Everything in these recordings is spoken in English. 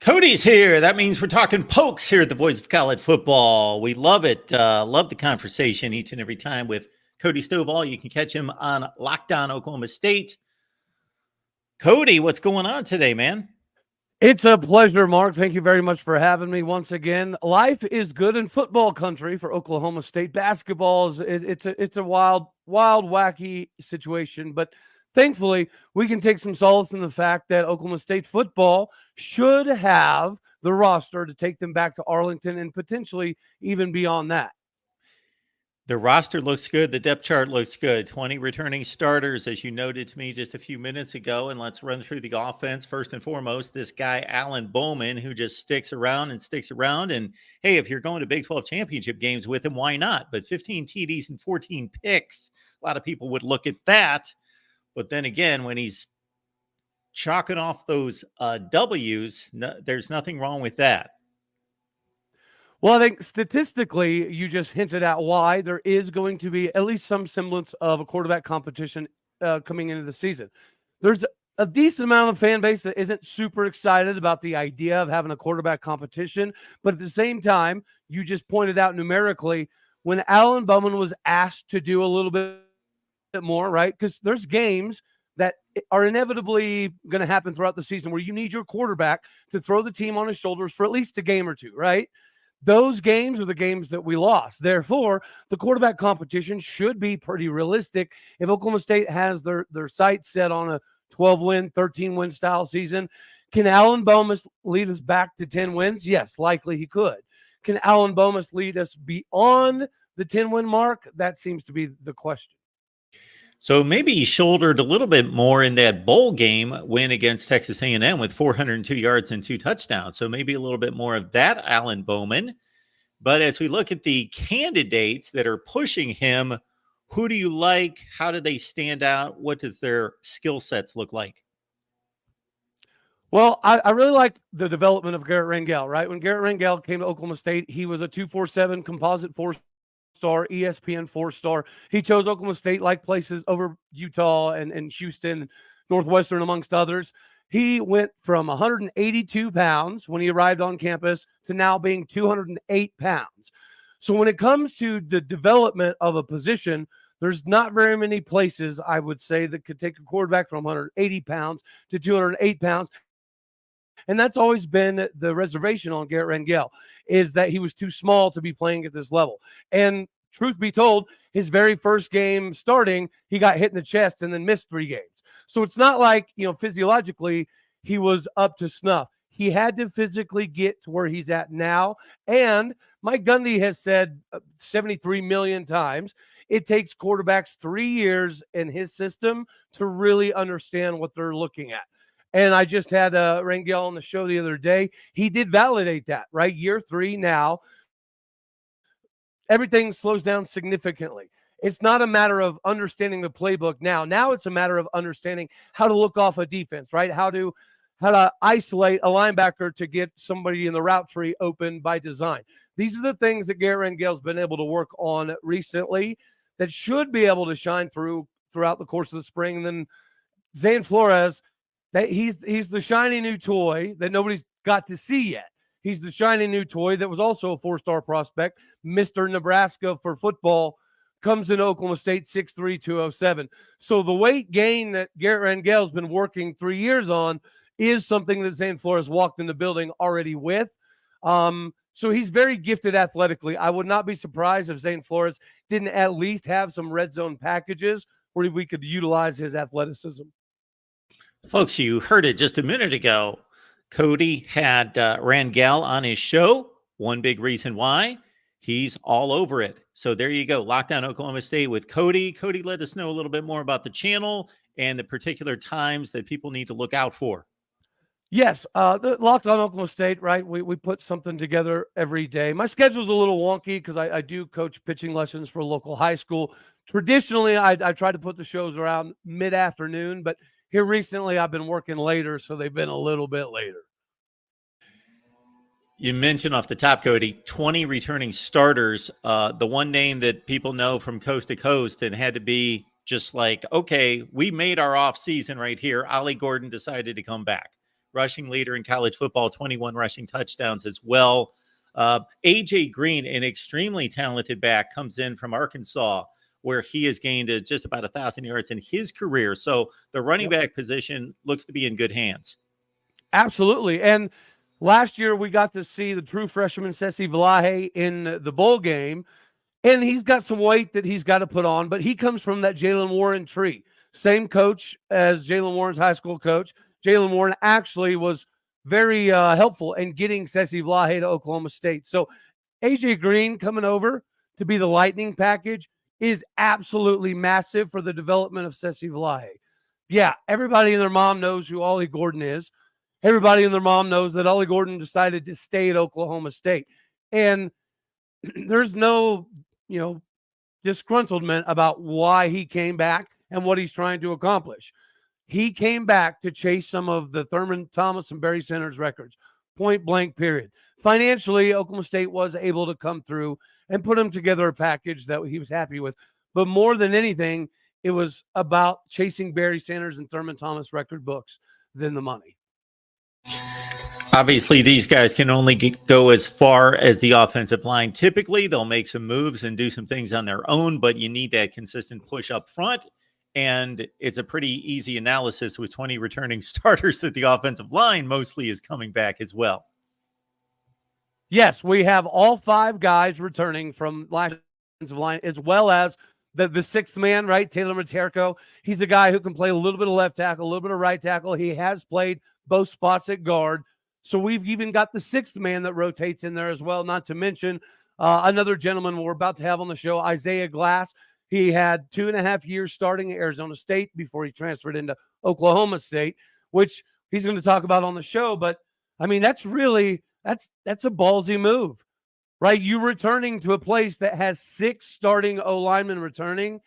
Cody's here. That means we're talking pokes here at the Voice of College Football. We love it. Love the conversation each and every time with Cody Stovall. You can catch him on Lockdown Oklahoma State. Cody, what's going on today, man? It's a pleasure, Mark. Thank you very much for having me once again. Life is good in football country for Oklahoma State. Basketball is it's a wild, wacky situation, but thankfully we can take some solace in the fact that Oklahoma State football should have the roster to take them back to Arlington and potentially even beyond that. The roster looks good. The depth chart looks good. 20 returning starters, as you noted to me just a few minutes ago. And let's run through the offense. First and foremost, this guy, Alan Bowman, who just sticks around and sticks around. And hey, if you're going to Big 12 championship games with him, why not? But 15 TDs and 14 picks. A lot of people would look at that. But then again, when he's chalking off those W's, there's nothing wrong with that. Well, I think statistically, you just hinted at why there is going to be at least some semblance of a quarterback competition coming into the season. There's a decent amount of fan base that isn't super excited about the idea of having a quarterback competition. But at the same time, you just pointed out numerically, when Alan Bowman was asked to do a little bit more, right? Because there's games that are inevitably going to happen throughout the season where you need your quarterback to throw the team on his shoulders for at least a game or two, right? Those games are the games that we lost. Therefore, the quarterback competition should be pretty realistic. If Oklahoma State has their sights set on a 12-win, 13-win style season, can Alan Bowman lead us back to 10 wins? Yes, likely he could. Can Alan Bowman lead us beyond the 10-win mark? That seems to be the question. So maybe he shouldered a little bit more in that bowl game win against Texas A&M with 402 yards and 2 touchdowns. So maybe a little bit more of that Alan Bowman. But as we look at the candidates that are pushing him, who do you like? How do they stand out? What does their skill sets look like? Well, I really like the development of Garrett Rangel, right? When Garrett Rangel came to Oklahoma State, he was a 247 composite 4-star, ESPN 4-star. He chose Oklahoma State like places over Utah and Houston, Northwestern, amongst others. He went from 182 pounds when he arrived on campus to now being 208 pounds. So when it comes to the development of a position, there's not very many places, I would say, that could take a quarterback from 180 pounds to 208 pounds. And that's always been the reservation on Garrett Rangel, is that he was too small to be playing at this level. And truth be told, his very first game starting, he got hit in the chest and then missed 3 games. So it's not like, physiologically he was up to snuff. He had to physically get to where he's at now. And Mike Gundy has said 73 million times, it takes quarterbacks 3 years in his system to really understand what they're looking at. And I just had Rangel on the show the other day. He did validate that, right? Year 3 now, everything slows down significantly. It's not a matter of understanding the playbook now. Now it's a matter of understanding how to look off a defense, right? How to isolate a linebacker to get somebody in the route tree open by design. These are the things that Garrett Rangel's been able to work on recently that should be able to shine throughout the course of the spring. And then Zane Flores, that he's the shiny new toy that nobody's got to see yet. He's the shiny new toy that was also a 4-star prospect, Mr. Nebraska for football, comes in Oklahoma State 6'3", 207. So the weight gain that Garrett Rangel's been working 3 years on is something that Zane Flores walked in the building already with. So he's very gifted athletically. I would not be surprised if Zane Flores didn't at least have some red zone packages where we could utilize his athleticism. Folks, you heard it just a minute ago. Cody had Rangel on his show. One big reason why, he's all over it. So there you go. Lockdown Oklahoma State with Cody. Cody, let us know a little bit more about the channel and the particular times that people need to look out for. Yes, the Lockdown Oklahoma State, right? We put something together every day. My schedule's a little wonky because I do coach pitching lessons for a local high school. Traditionally, I try to put the shows around mid-afternoon, but here recently I've been working later, so they've been a little bit later. You mentioned off the top, Cody, 20 returning starters. The one name that people know from coast to coast and had to be just like, okay, we made our off season right here. Ollie Gordon decided to come back. rushing leader in college football, 21 rushing touchdowns as well. AJ Green, an extremely talented back, comes in from Arkansas, where he has gained just about 1,000 yards in his career. So the running back position looks to be in good hands. Absolutely. And last year we got to see the true freshman Sesi Valahe in the bowl game, and he's got some weight that he's got to put on, but he comes from that Jalen Warren tree. Same coach as Jalen Warren's high school coach. Jalen Warren actually was very helpful in getting Sesi Valahe to Oklahoma State. So AJ Green coming over to be the lightning package is absolutely massive for the development of Sesi Valahe. Yeah, everybody and their mom knows who Ollie Gordon is. Everybody and their mom knows that Ollie Gordon decided to stay at Oklahoma State. And there's no, disgruntlement about why he came back and what he's trying to accomplish. He came back to chase some of the Thurman Thomas and Barry Sanders records, point blank, period. Financially, Oklahoma State was able to come through and put him together a package that he was happy with. But more than anything, it was about chasing Barry Sanders and Thurman Thomas record books than the money. Obviously, these guys can only go as far as the offensive line. Typically, they'll make some moves and do some things on their own, but you need that consistent push up front. And it's a pretty easy analysis with 20 returning starters that the offensive line mostly is coming back as well. Yes, we have all 5 guys returning from last offensive line, as well as the sixth man, right? Taylor Materko. He's a guy who can play a little bit of left tackle, a little bit of right tackle. He has played both spots at guard. So we've even got the sixth man that rotates in there as well, not to mention another gentleman we're about to have on the show, Isaiah Glass. He had 2.5 years starting at Arizona State before he transferred into Oklahoma State, which he's going to talk about on the show. But, I mean, that's a ballsy move, right? You returning to a place that has 6 starting O-linemen returning.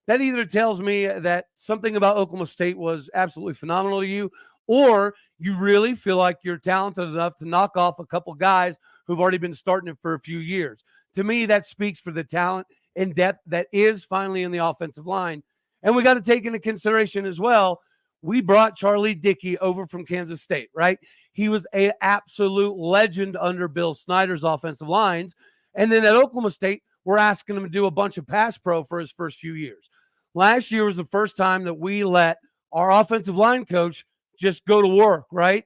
That either tells me that something about Oklahoma State was absolutely phenomenal to you, or you really feel like you're talented enough to knock off a couple guys who've already been starting it for a few years. To me, that speaks for the talent and depth that is finally in the offensive line. And we got to take into consideration as well, we brought Charlie Dickey over from Kansas State, right? He was an absolute legend under Bill Snyder's offensive lines. And then at Oklahoma State, we're asking him to do a bunch of pass pro for his first few years. Last year was the first time that we let our offensive line coach just go to work, right?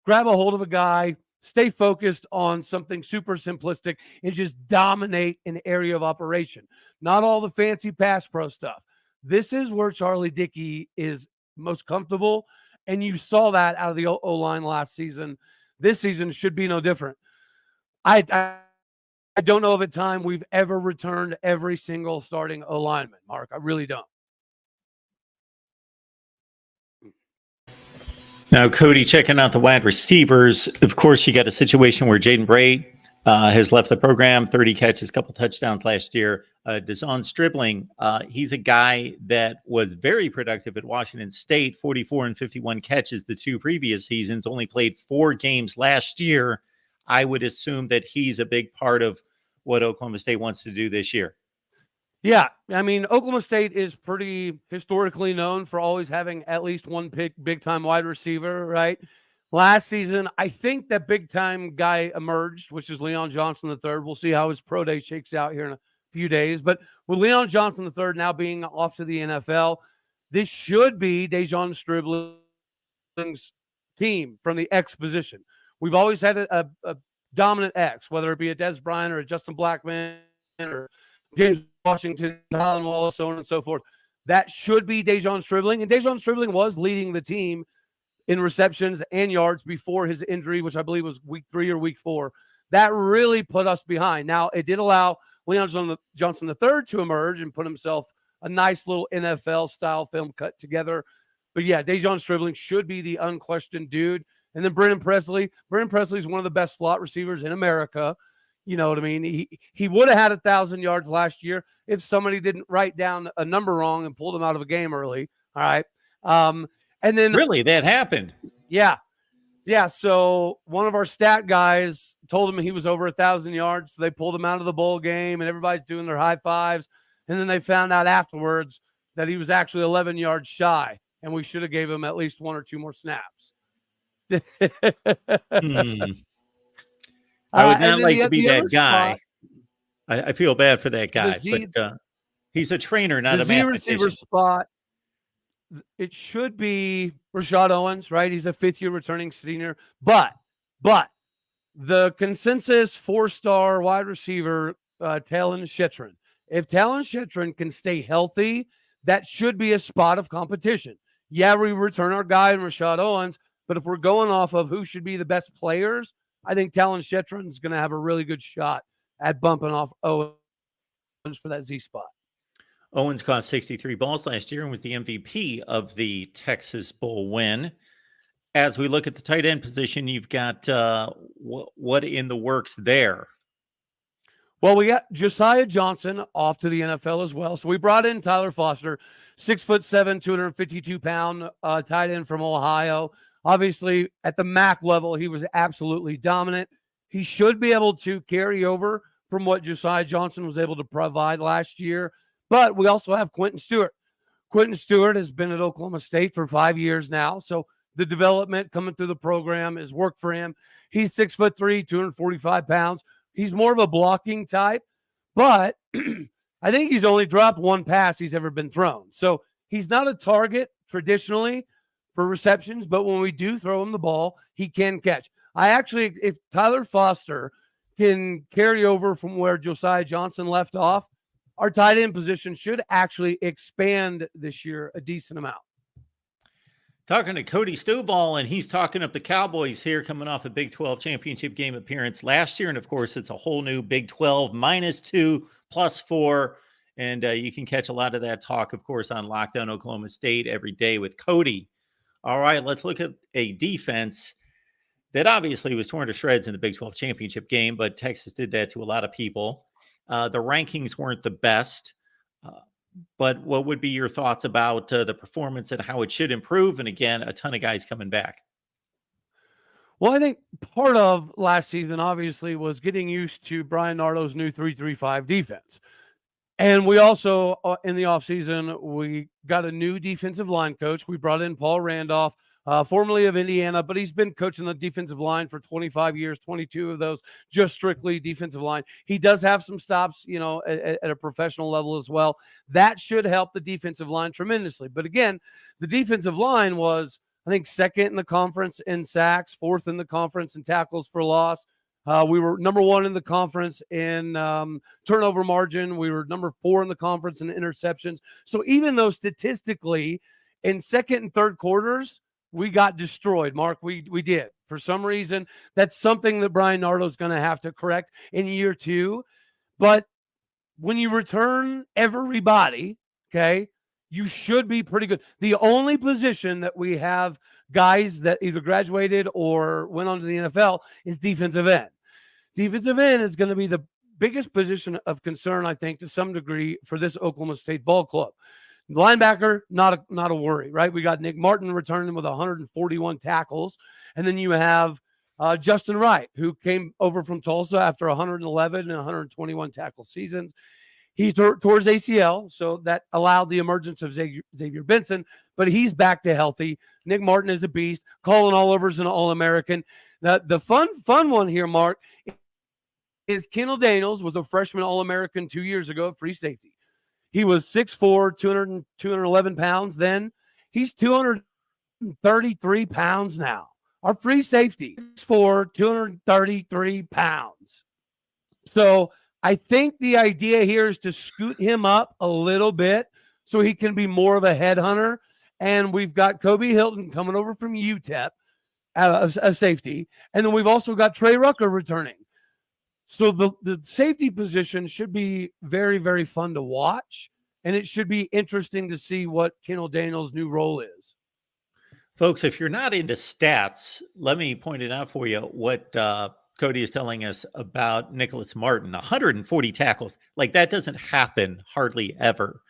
Grab a hold of a guy, stay focused on something super simplistic, and just dominate an area of operation. Not all the fancy pass pro stuff. This is where Charlie Dickey is most comfortable, and you saw that out of the O-line last season. This season should be no different. I don't know of a time we've ever returned every single starting O-lineman, Mark. I really don't. Now, Cody, checking out the wide receivers, of course, you got a situation where Jaden Bray has left the program, 30 catches, couple touchdowns last year. DeZon Stribling, he's a guy that was very productive at Washington State, 44 and 51 catches the 2 previous seasons, only played 4 games last year. I would assume that he's a big part of what Oklahoma State wants to do this year. Yeah, I mean, Oklahoma State is pretty historically known for always having at least one big-time wide receiver, right? Last season, I think that big-time guy emerged, which is Leon Johnson III. We'll see how his pro day shakes out here in a few days. But with Leon Johnson III now being off to the NFL, this should be Dejon Stribling's team from the X position. We've always had a dominant X, whether it be a Des Bryant or a Justin Blackman or James Washington, Colin Wallace, so on and so forth. That should be Dejon Stribling. And Dejon Stribling was leading the team in receptions and yards before his injury, which I believe was week 3 or week 4. That really put us behind. Now, it did allow Leon Johnson III to emerge and put himself a nice little NFL-style film cut together. But, yeah, Dejon Stribling should be the unquestioned dude. And then Brennan Presley. Brennan Presley is one of the best slot receivers in America. You know what I mean? He would have had 1,000 yards last year if somebody didn't write down a number wrong and pulled him out of a game early. All right. And then really, that happened. Yeah. So one of our stat guys told him he was over 1,000 yards. So they pulled him out of the bowl game and everybody's doing their high fives. And then they found out afterwards that he was actually 11 yards shy and we should have gave him at least 1 or 2 more snaps. Hmm. I would And not then like to be the other that spot, guy. I feel bad for that the guy, but Z he's a trainer, the not a Z receiver mathematician. spot, it should be Rashad Owens, right? He's a fifth year returning senior, but the consensus 4-star wide receiver, Talon Shetron. If Talon Shetron can stay healthy, that should be a spot of competition. Yeah, we return our guy Rashad Owens, but if we're going off of who should be the best players, I think Talon Shetron is going to have a really good shot at bumping off Owens for that Z spot. Owens caught 63 balls last year and was the MVP of the Texas Bowl win. As we look at the tight end position, you've got what in the works there? Well, we got Josiah Johnson off to the NFL as well. So we brought in Tyler Foster, 6'7", 252-pound tight end from Ohio. Obviously, at the MAC level, he was absolutely dominant. He should be able to carry over from what Josiah Johnson was able to provide last year. But we also have Quentin Stewart. Quentin Stewart has been at Oklahoma State for 5 years now. So the development coming through the program has worked for him. He's 6'3", 245 pounds. He's more of a blocking type, but I think he's only dropped one pass he's ever been thrown. So he's not a target traditionally for receptions, but when we do throw him the ball, he can catch. I actually, if Tyler Foster can carry over from where Josiah Johnson left off, our tight end position should actually expand this year a decent amount. Talking to Cody Stovall, and he's talking up the Cowboys here, coming off a Big 12 championship game appearance last year. And of course, it's a whole new Big 12 -2, +4. And you can catch a lot of that talk, of course, on Lockdown Oklahoma State every day with Cody. All right, let's look at a defense that obviously was torn to shreds in the Big 12 championship game, but Texas did that to a lot of people. The rankings weren't the best. But what would be your thoughts about the performance and how it should improve? And again, a ton of guys coming back. Well, I think part of last season, obviously, was getting used to Brian Nardo's new 3-3-5 defense. And we also, in the offseason, we got a new defensive line coach. We brought in Paul Randolph, formerly of Indiana, but he's been coaching the defensive line for 25 years, 22 of those just strictly defensive line. He does have some stops, at a professional level as well. That should help the defensive line tremendously. But again, the defensive line was, I think, second in the conference in sacks, fourth in the conference in tackles for loss. We were number 1 in the conference in turnover margin. We were number 4 in the conference in interceptions. So even though statistically in second and third quarters, we got destroyed, Mark, we did. For some reason, that's something that Brian Nardo is going to have to correct in year 2. But when you return everybody, okay, you should be pretty good. The only position that we have guys that either graduated or went on to the NFL is defensive end. Defensive end is going to be the biggest position of concern, I think, to some degree for this Oklahoma State ball club. Linebacker, not a worry, right? We got Nick Martin returning with 141 tackles. And then you have Justin Wright, who came over from Tulsa after 111 and 121 tackle seasons. He tore his ACL, so that allowed the emergence of Xavier Benson, but he's back to healthy. Nick Martin is a beast. Colin Oliver's an All-American. The fun one here, Mark, is Kendall Daniels was a freshman All-American 2 years ago at free safety. He was 6'4", 211 pounds then. He's 233 pounds now. Our free safety, 6'4", 233 pounds. So I think the idea here is to scoot him up a little bit so he can be more of a headhunter. And we've got Kobe Hilton coming over from UTEP, a safety. And then we've also got Trey Rucker returning. So the safety position should be very, very fun to watch. And it should be interesting to see what Kendall Daniels' new role is. Folks, if you're not into stats, let me point it out for you what Cody is telling us about Nicholas Martin. 140 tackles. Like, that doesn't happen hardly ever.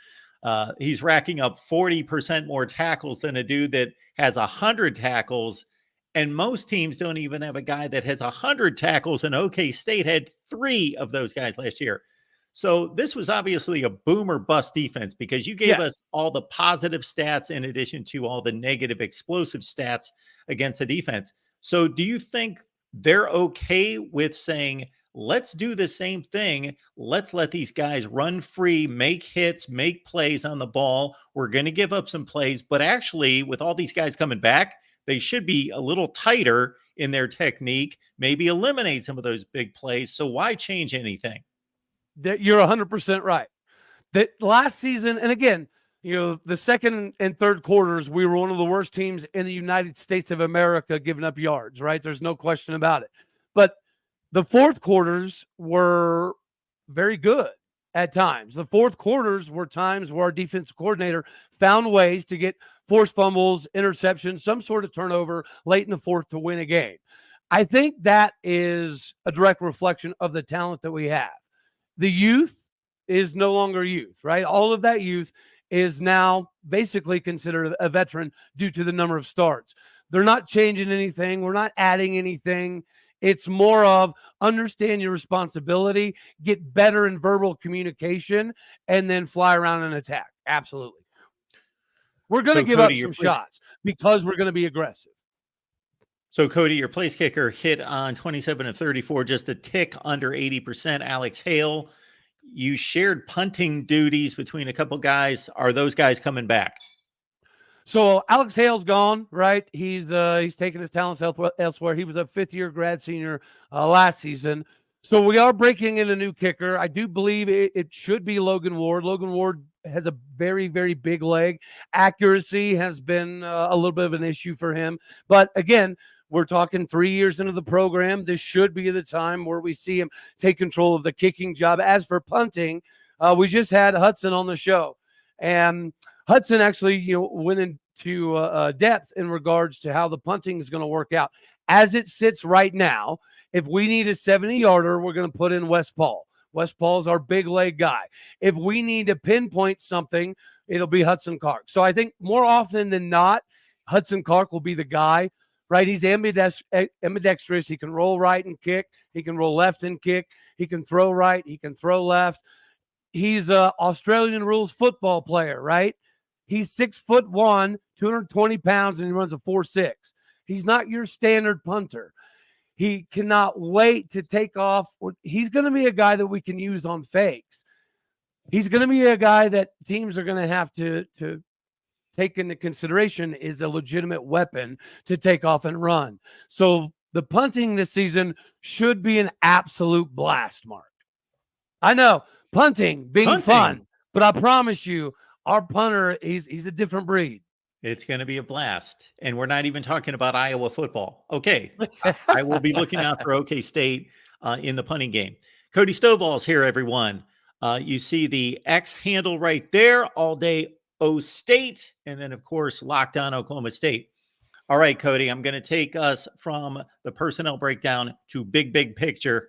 He's racking up 40% more tackles than a dude that has 100 tackles. And most teams don't even have a guy that has 100 tackles. And OK State had 3 of those guys last year. So this was obviously a boom or bust defense, because you gave us all the positive stats in addition to all the negative explosive stats against the defense. So do you think they're okay with saying, let's do the same thing? Let's let these guys run free, make hits, make plays on the ball. We're going to give up some plays, but actually, with all these guys coming back, they should be a little tighter in their technique, maybe eliminate some of those big plays. So why change anything? That you're 100% right. That last season, and again, the second and third quarters, we were one of the worst teams in the United States of America giving up yards, right? There's no question about it. But the fourth quarters were very good at times. The fourth quarters were times where our defensive coordinator found ways to get forced fumbles, interceptions, some sort of turnover late in the fourth to win a game. I think that is a direct reflection of the talent that we have. The youth is no longer youth, right? All of that youth is now basically considered a veteran due to the number of starts. They're not changing anything. We're not adding anything. It's more of understand your responsibility, get better in verbal communication, and then fly around and attack. Absolutely. We're going to give Cody, up some shots because we're going to be aggressive. So, Cody, your place kicker hit on 27 of 34, just a tick under 80%. Alex Hale, you shared punting duties between a couple guys. Are those guys coming back? So Alex Hale's gone, right? He's taken his talents elsewhere. He was a fifth-year grad senior last season. So we are breaking in a new kicker. I do believe it should be Logan Ward. Logan Ward has a very, very big leg. Accuracy has been a little bit of an issue for him. But again, we're talking 3 years into the program. This should be the time where we see him take control of the kicking job. As for punting, we just had Hudson on the show. And Hudson actually, went into depth in regards to how the punting is going to work out. As it sits right now, if we need a 70-yarder, we're going to put in West Paul. West Paul's our big leg guy. If we need to pinpoint something, it'll be Hudson Clark. So I think more often than not, Hudson Clark will be the guy, right? He's ambidextrous. He can roll right and kick. He can roll left and kick. He can throw right. He can throw left. He's an Australian rules football player, right? He's 6'1", 220 pounds, and he runs a 4.6. He's not your standard punter. He cannot wait to take off. He's going to be a guy that we can use on fakes. He's going to be a guy that teams are going to have to take into consideration is a legitimate weapon to take off and run. So the punting this season should be an absolute blast, Mark. I know, punting being fun, but I promise you, our punter, he's a different breed. It's going to be a blast. And we're not even talking about Iowa football. Okay. I will be looking out for OK State in the punting game. Cody Stovall's here, everyone. You see the X handle right there, all day O State. And then, of course, locked on Oklahoma State. All right, Cody, I'm going to take us from the personnel breakdown to big picture.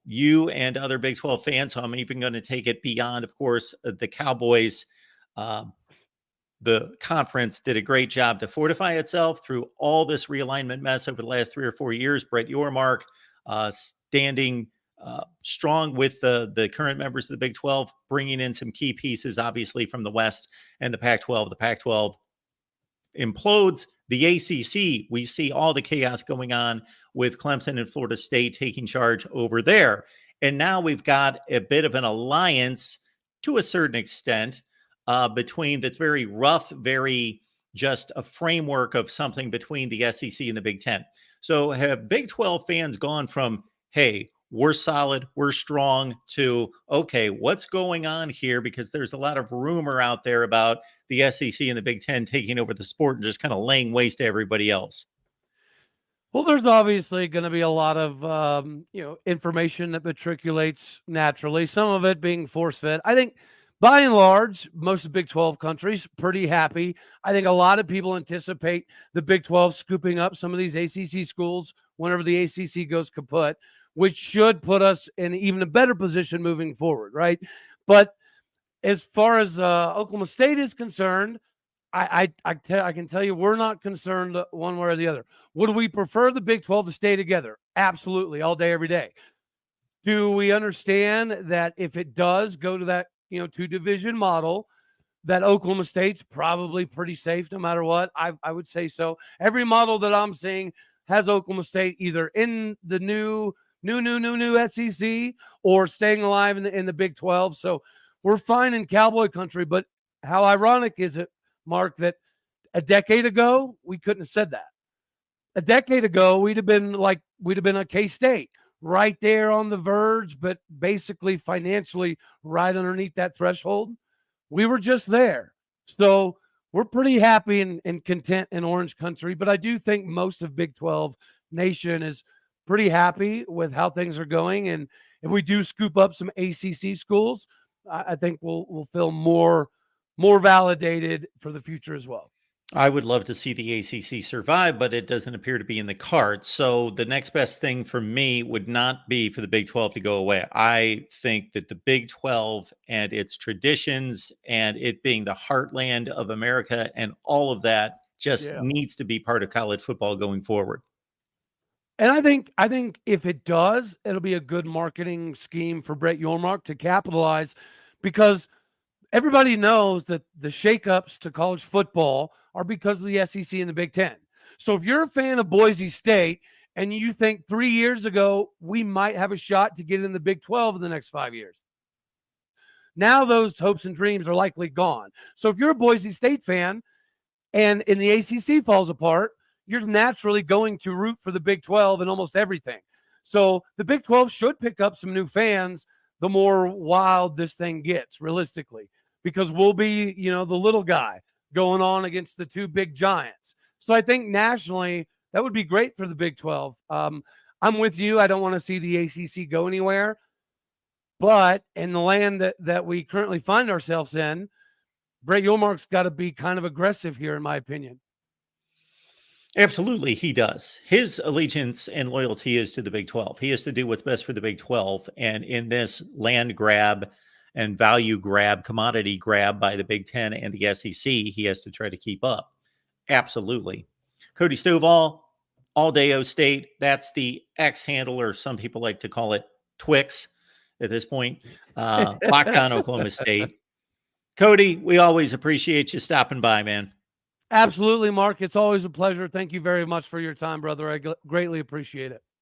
You and other Big 12 fans, so I'm even going to take it beyond, of course, the Cowboys. The conference did a great job to fortify itself through all this realignment mess over the last 3 or 4 years. Brett Yormark standing strong with the current members of the Big 12, bringing in some key pieces, obviously, from the West and the Pac-12. The Pac-12 implodes. The ACC, we see all the chaos going on with Clemson and Florida State taking charge over there. And now we've got a bit of an alliance to a certain extent between that's very rough, very just a framework of something between the SEC and the Big Ten. So have Big 12 fans gone from, hey, we're solid, we're strong, to, okay, what's going on here? Because there's a lot of rumor out there about the SEC and the Big Ten taking over the sport and just kind of laying waste to everybody else. Well, there's obviously going to be a lot of, information that matriculates naturally, some of it being force-fed. I think by and large, most of the Big 12 countries pretty happy. I think a lot of people anticipate the Big 12 scooping up some of these ACC schools whenever the ACC goes kaput, which should put us in even a better position moving forward, right? But as far as Oklahoma State is concerned, I can tell you we're not concerned one way or the other. Would we prefer the Big 12 to stay together? Absolutely, all day, every day. Do we understand that if it does go to that two-division model, that Oklahoma State's probably pretty safe no matter what? I would say so. Every model that I'm seeing has Oklahoma State either in the new SEC or staying alive in the Big 12. So we're fine in Cowboy country. But how ironic is it, Mark, that a decade ago we couldn't have said that? A decade ago we'd have been a K-State, right there on the verge, but basically financially right underneath that threshold. We were just there. So we're pretty happy and content in Orange country, but I do think most of Big 12 Nation is pretty happy with how things are going. And if we do scoop up some ACC schools, I think we'll feel more validated for the future as well. I would love to see the ACC survive, but it doesn't appear to be in the cards. So the next best thing for me would not be for the Big 12 to go away. I think that the Big 12 and its traditions and it being the heartland of America and all of that just needs to be part of college football going forward. And I think if it does, it'll be a good marketing scheme for Brett Yormark to capitalize, because everybody knows that the shakeups to college football are because of the SEC and the Big Ten. So if you're a fan of Boise State and you think 3 years ago we might have a shot to get in the Big 12 in the next 5 years, now those hopes and dreams are likely gone. So if you're a Boise State fan and in the ACC falls apart, you're naturally going to root for the Big 12 in almost everything. So the Big 12 should pick up some new fans the more wild this thing gets, realistically, because we'll be, the little guy going on against the two big giants. So I think nationally, that would be great for the Big 12. I'm with you. I don't want to see the ACC go anywhere. But in the land that we currently find ourselves in, Brett Yormark's got to be kind of aggressive here, in my opinion. Absolutely, he does. His allegiance and loyalty is to the Big 12. He has to do what's best for the Big 12. And in this land grab and value grab, commodity grab by the Big 10 and the SEC, he has to try to keep up. Absolutely. Cody Stovall, All Day O State. That's the X handle, or some people like to call it Twix at this point. Locked on Oklahoma State. Cody, we always appreciate you stopping by, man. Absolutely, Mark. It's always a pleasure. Thank you very much for your time, brother. I greatly appreciate it.